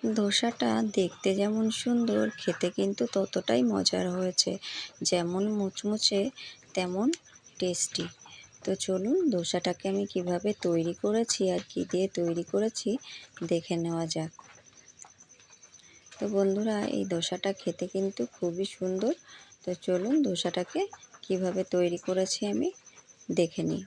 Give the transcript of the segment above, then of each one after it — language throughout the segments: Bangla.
ধোসাটা দেখতে যেমন সুন্দর, খেতে কিন্তু ততটাই মজার হয়েছে। যেমন মুচমুচে তেমন টেস্টি। তো চলুন ধোসাটাকে আমি কিভাবে তৈরি করেছি আর কী দিয়ে তৈরি করেছি দেখে নেওয়া যাক। তো বন্ধুরা, এই ধোসাটা খেতে কিন্তু খুবই সুন্দর। তো চলুন ধোসাটাকে কিভাবে তৈরি করেছি আমি দেখে নিই।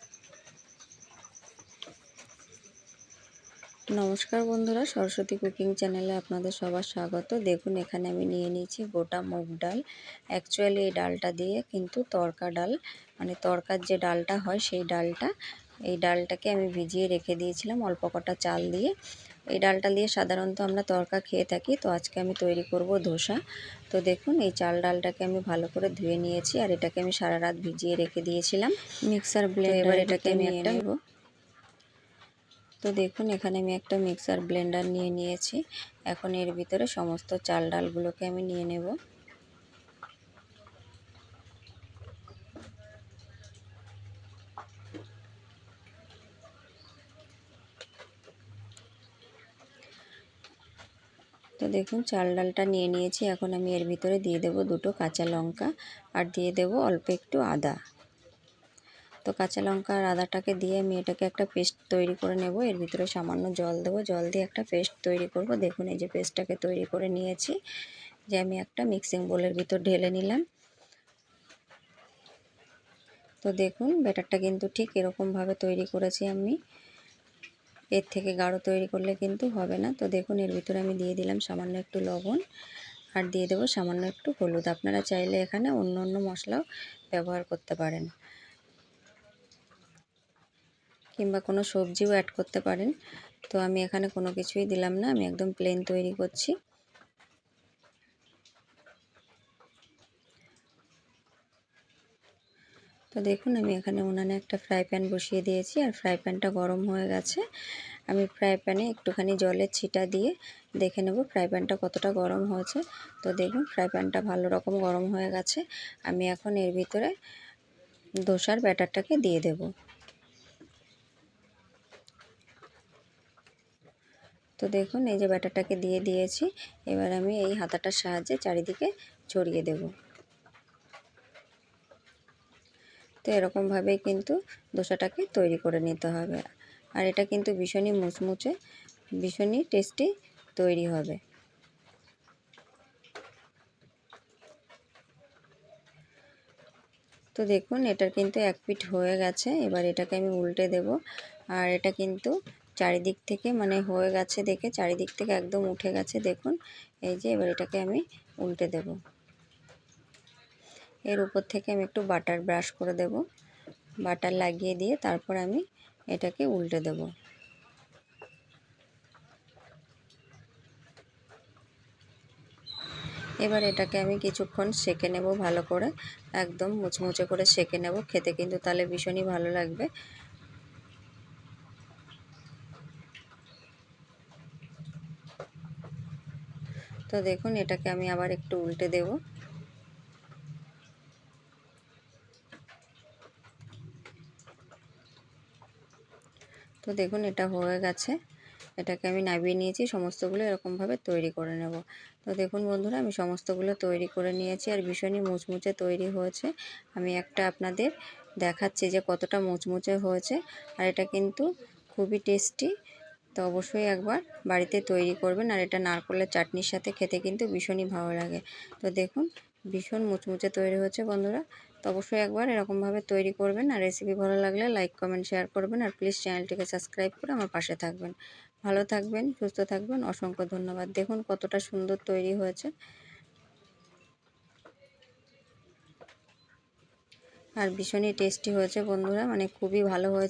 নমস্কার বন্ধুরা, সরস্বতী কুকিং চ্যানেলে আপনাদের সবার স্বাগত। দেখুন এখানে আমি নিয়ে নিয়েছি গোটা মুগ ডাল। অ্যাকচুয়ালি এই ডালটা দিয়ে কিন্তু তড়কা ডাল, মানে তড়কার যে ডালটা হয় সেই ডালটা, এই ডালটাকে আমি ভিজিয়ে রেখে দিয়েছিলাম অল্প কটা চাল দিয়ে। এই ডালটা দিয়ে সাধারণত আমরা তড়কা খেয়ে থাকি, তো আজকে আমি তৈরি করব ধোসা। তো দেখুন এই চাল ডালটাকে আমি ভালো করে ধুয়ে নিয়েছি, আর এটাকে আমি সারা রাত ভিজিয়ে রেখে দিয়েছিলাম মিক্সার ব্লেন্ডারে। এবার এটাকে আমি নিয়ে নেব। তো দেখুন এখানে আমি একটা মিক্সার ব্লেন্ডার নিয়ে নিয়েছি। এখন এর ভিতরে সমস্ত চাল ডালগুলোকে আমি নিয়ে নেব। তো দেখুন চাল ডালটা নিয়ে নিয়েছি। এখন আমি এর ভিতরে দিয়ে দেব দুটো কাঁচা লঙ্কা, আর দিয়ে দেব অল্প একটু আদা। তো কাঁচা লঙ্কা আর আদাটাকে দিয়ে আমি এটাকে একটা পেস্ট তৈরি করে নেব। এর ভিতরে সামান্য জল দেবো, জল দিয়ে একটা পেস্ট তৈরি করব। দেখুন এই যে পেস্টটাকে তৈরি করে নিয়েছি, যে আমি একটা মিক্সিং বোলের ভিতর ঢেলে নিলাম। তো দেখুন ব্যাটারটা কিন্তু ঠিক এরকমভাবে তৈরি করেছি আমি। এর থেকে গাঢ় তৈরি করলে কিন্তু হবে না। তো দেখুন এর ভিতরে আমি দিয়ে দিলাম সামান্য একটু লবণ, আর দিয়ে দেবো সামান্য একটু হলুদ। আপনারা চাইলে এখানে অন্য অন্য মশলাও ব্যবহার করতে পারেন, কিংবা কোনো সবজিও অ্যাড করতে পারেন। তো আমি এখানে কোনো কিছুই দিলাম না, আমি একদম প্লেন তৈরি করছি। তো দেখুন আমি এখানে উনানে একটা ফ্রাই প্যান বসিয়ে দিয়েছি, আর ফ্রাই প্যানটা গরম হয়ে গেছে। আমি ফ্রাই প্যানে একটুখানি জলের ছিটা দিয়ে দেখে নেব ফ্রাই প্যানটা কতটা গরম হয়েছে। তো দেখুন ফ্রাই প্যানটা ভালো রকম গরম হয়ে গেছে। আমি এখন এর ভিতরে ধোসার ব্যাটারটাকে দিয়ে দেব। তো দেখুন এই যে ব্যাটারটাকে দিয়ে দিয়েছি। এবার আমি এই হাতাটার সাহায্যে চারিদিকে ছড়িয়ে দেব। তো এরকমভাবেই কিন্তু ধোসাটাকে তৈরি করে নিতে হবে, আর এটা কিন্তু ভীষণই মুচমুচে, ভীষণই টেস্টি তৈরি হবে। তো দেখুন এটার কিন্তু এক পিঠ হয়ে গেছে। এবার এটাকে আমি উল্টে দেব, আর এটা কিন্তু চারিদিক থেকে মানে হয়ে গেছে দেখে চারিদিক থেকে একদম উঠে গেছে। দেখুন এই যে এবার এটাকে আমি উল্টে দেব। এর উপর থেকে আমি একটু বাটার ব্রাশ করে দেব, বাটার লাগিয়ে দিয়ে তারপর আমি এটাকে উল্টে দেব। এবার এটাকে আমি কিছুক্ষণ সেঁকে নেব ভালো করে, একদম মুচমুচে করে সেঁকে নেব। খেতে কিন্তু তাহলে ভীষণই ভালো লাগবে। তো দেখুন এটাকে আমি আবার একটু উল্টে দেব। তো দেখুন এটা হয়ে গেছে। এটাকে আমি নামিয়ে নিয়েছি। সমস্তগুলো এরকমভাবে তৈরি করে নেব। তো দেখুন বন্ধুরা, আমি সমস্তগুলো তৈরি করে নিয়েছি, আর ভীষণই মুচমুচে তৈরি হয়েছে। আমি একটা আপনাদের দেখাচ্ছি যে কতটা মুচমুচে হয়েছে, আর এটা কিন্তু খুবই টেস্টি। তো অবশ্যই একবার বাড়িতে তৈরি করবেন, আর এটা নারকেলের চাটনির সাথে খেতে কিন্তু ভীষণই ভালো লাগে। তো দেখুন ভীষণ মুচমুচে তৈরি হয়েছে বন্ধুরা। তো অবশ্যই একবার এরকমভাবে তৈরি করবেন, আর রেসিপি ভালো লাগলে লাইক কমেন্ট শেয়ার করবেন, আর প্লিজ চ্যানেলটিকে সাবস্ক্রাইব করে আমার পাশে থাকবেন। ভালো থাকবেন, সুস্থ থাকবেন। অসংখ্য ধন্যবাদ। দেখুন কতটা সুন্দর তৈরি হয়েছে, আর ভীষণই টেস্টি হয়েছে বন্ধুরা, মানে খুবই ভালো হয়েছে।